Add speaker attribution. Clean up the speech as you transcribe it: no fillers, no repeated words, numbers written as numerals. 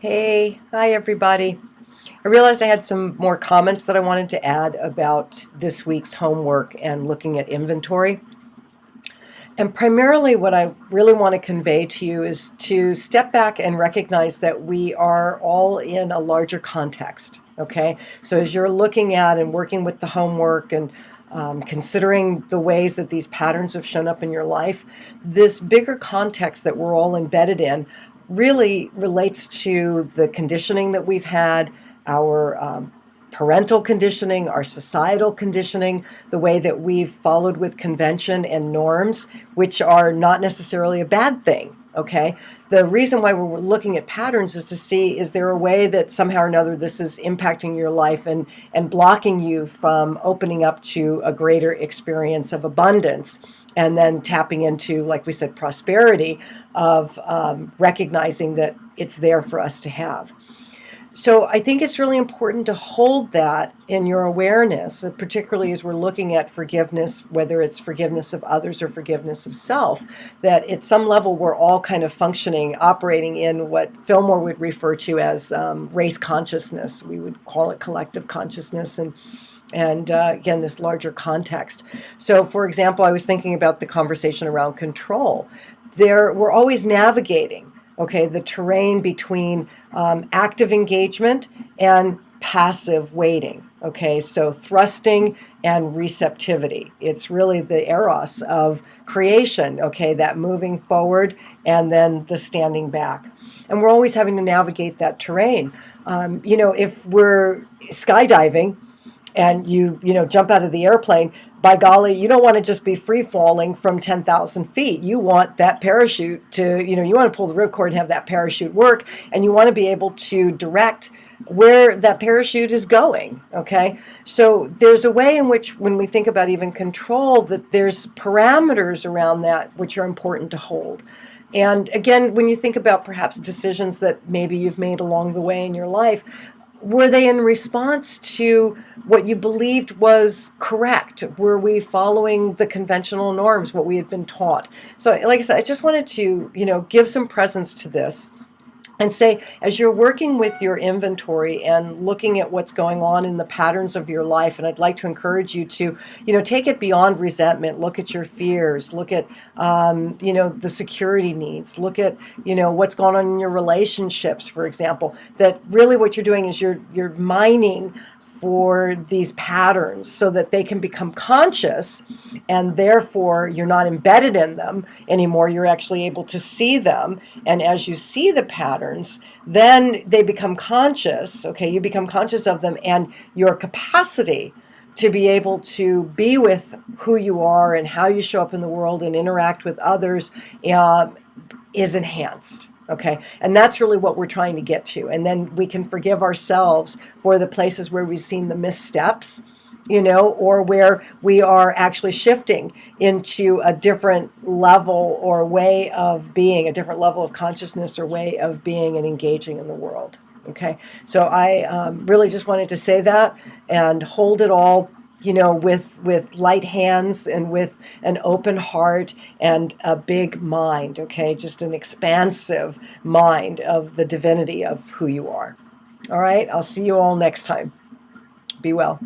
Speaker 1: Hey, hi everybody. I realized I had some more comments that I wanted to add about this week's homework and looking at inventory. And primarily, what I really want to convey to you is to step back and recognize that we are all in a larger context. Okay, so as you're looking at and working with the homework and considering the ways that these patterns have shown up in your life, this bigger context that we're all embedded in really relates to the conditioning that we've had, our parental conditioning, our societal conditioning, the way that we've followed with convention and norms, which are not necessarily a bad thing. Okay. The reason why we're looking at patterns is to see, is there a way that somehow or another this is impacting your life and blocking you from opening up to a greater experience of abundance, and then tapping into, like we said, prosperity of recognizing that it's there for us to have. So I think it's really important to hold that in your awareness, particularly as we're looking at forgiveness, whether it's forgiveness of others or forgiveness of self, that at some level we're all kind of functioning, operating in what Fillmore would refer to as race consciousness. We would call it collective consciousness, and again, this larger context. So, for example, I was thinking about the conversation around control. We're always navigating, okay, the terrain between active engagement and passive waiting. Okay, so thrusting and receptivity. It's really the eros of creation, okay, that moving forward and then the standing back. And we're always having to navigate that terrain. If we're skydiving, and you jump out of the airplane, by golly, you don't want to just be free falling from 10,000 feet. You want that parachute to, you want to pull the ripcord and have that parachute work, and you want to be able to direct where that parachute is going. Okay, so there's a way in which, when we think about even control, that there's parameters around that which are important to hold. And again, when you think about perhaps decisions that maybe you've made along the way in your life, were they in response to what you believed was correct? Were we following the conventional norms, what we had been taught? So, like I said, I just wanted to, give some presence to this and say, as you're working with your inventory and looking at what's going on in the patterns of your life, and I'd like to encourage you to, take it beyond resentment, look at your fears, look at, the security needs, look at, what's going on in your relationships, for example, that really what you're doing is you're mining for these patterns so that they can become conscious, and therefore you're not embedded in them anymore. You're actually able to see them. And as you see the patterns, then they become conscious. Okay, you become conscious of them, and your capacity to be able to be with who you are and how you show up in the world and interact with others is enhanced. Okay, and that's really what we're trying to get to. And then we can forgive ourselves for the places where we've seen the missteps, or where we are actually shifting into a different level or way of being, a different level of consciousness or way of being and engaging in the world. Okay, so I really just wanted to say that and hold it all, with light hands and with an open heart and a big mind, okay? Just an expansive mind of the divinity of who you are. All right, I'll see you all next time. Be well.